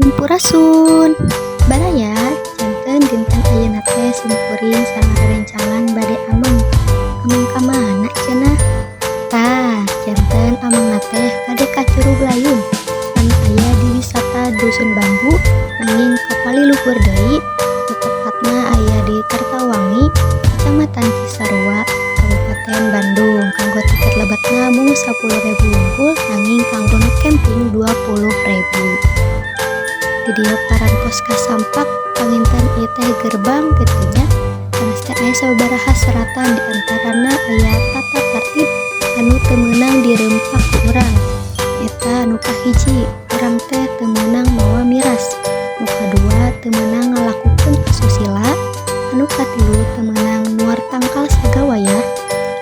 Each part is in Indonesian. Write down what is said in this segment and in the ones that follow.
Sampurasun Baraya janten dinten ayeuna teh simkuring sareng rerencangan bade ameng kamana cenah tah janten amengna teh kade ka Curug Layung anu aya di wisata Dusun Bambu nanging kapali luhur deui tepatna aya di Kertawangi Kecamatan Cisarua Kabupaten Bandung kanggo tiket lebatna mung 10.000 unggul nanging kanggo camping 20.000 di dia parantos kasampak panginten ieu teh gerbang gitunya terus teh aya sabaraha seratan di antarana aya tata tertib anu teu meunang dirempak ku urang eta anu kahiji urang teh teu meunang mawa miras nu kadua teu meunang ngalakukeun asusila anu katilu teu meunang nuar tangkal sagawaya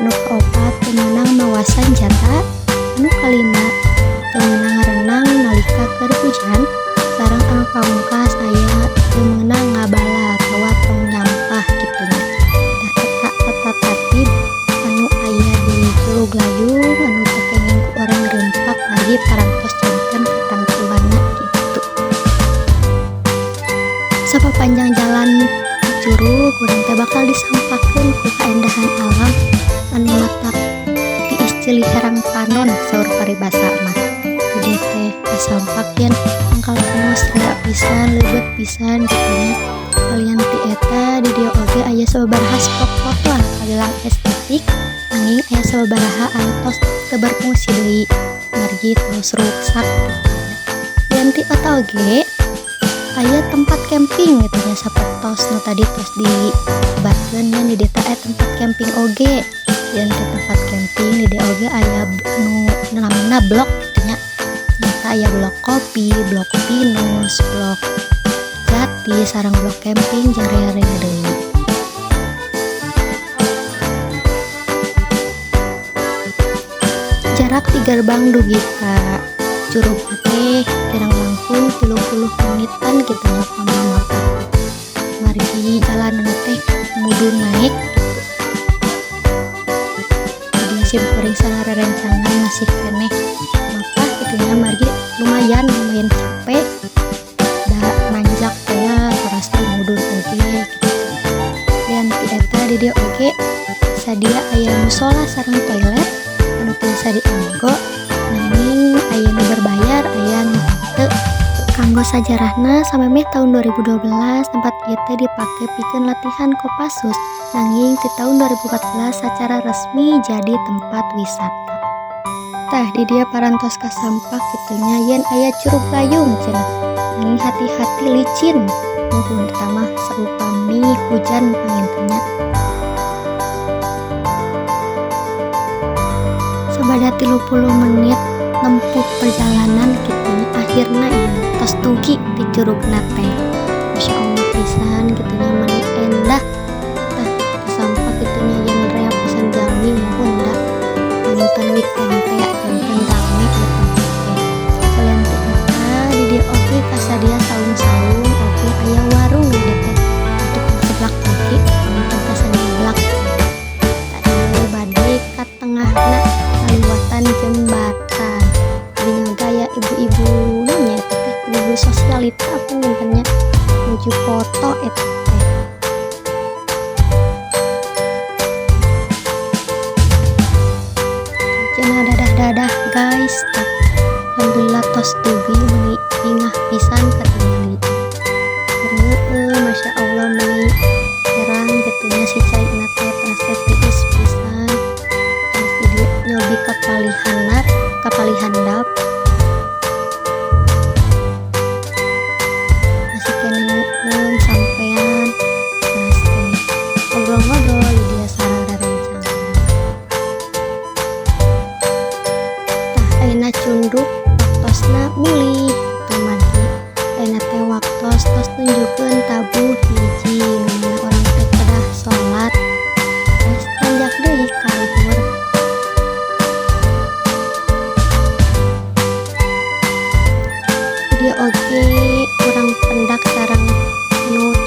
anu kaopat teu meunang mawa sanjata anu kalima teu meunang renang nalika keur hujan sareng anu pamungkas aya teu meunang ngabala atawa tong nyampah gitunya tah eta tata tertib anu aya di Curug Layung anu teu kenging ku urang reumpak lagi parantos janten katangtulanna gitu sapapanjang jalan ka curug urang teh bakal disampakeun ku kaendahan alam anu matak diiscili herang panon saur paribasa mah jadi teh kasampak yen angkal panos rea pisan leubet pisan gitunya kalian ti eta di dieu oge aya sababaraha spot lah kalilang estetik nanging aya sababaraha anu tos teu berfungsi deui margi tos rusak dan ti eta oge aya tempat camping gitunya sapertos nu tadi tos disebatkeun nya di dieu teh aya tempat camping oge dan di tempat camping di dieu oge aya nu namina blok gitunya aya blok kopi, blok pinus, blok jati, sareng blok camping jeung rea-rea deui. Jarak di gerbang dugi ka curug teh kirang langkung 30 menitan kitu nya pamamapak. Margi jalan teh mudun naik gitu. Jadi simkuring sareng rerencangan masih keneh gitunya margi lumayan capek da nanjak teh terasa mudun oge gitu. Dan ti eta di dieu oge sadia aya musola sareng toilet anu bisa dianggo nanging aya nu berbayar aya nu teu kanggo sajarahna samemeh tahun 2012 tempat ieu teh dipake pikeun latihan Kopassus nanging ti tahun 2014 secara resmi jadi tempat wisata. Tah di dia parantos kasampak gitunya yen aya Curug Layung cenah nanging hati-hati licin nuhun tamah saupami hujan pangintennya sabada 30 menit nempuh perjalanan gitunya akhirna ieu tos dugi di curugna teh Masya Allah pisan gitunya mani endah tah kasampak gitunya yen rea pisan jami muhun da panginten weekend teh janten rame kalian teh eta di dieu oge kasadia saung-saung oge aya warung di dieu teh untuk seblak oge panginten teh seblak tadi bade ka tengahna kaliwatan jembatan jadi nya aya ibu-ibu nya eta teh ibu sosialita pangintennya nuju foto eta teh cenah dadah guys alhamdulillah tos dugi meuni ingah pisan katingali Masya Allah meuni herang gitunya si caina teh translate tiis pisan terus di dieu nyobi kapali handap masih keneh sampean terus teh ngobrol-ngobrol di dia sareng rerencangan ayeuna cunduk waktosna mulih teu margi ayeuna teh waktos tos tunjukkeun tabuh hiji nu mana urang teh kedah salat terus tanjak deui ka luhur dia oge urang pendak sareng nu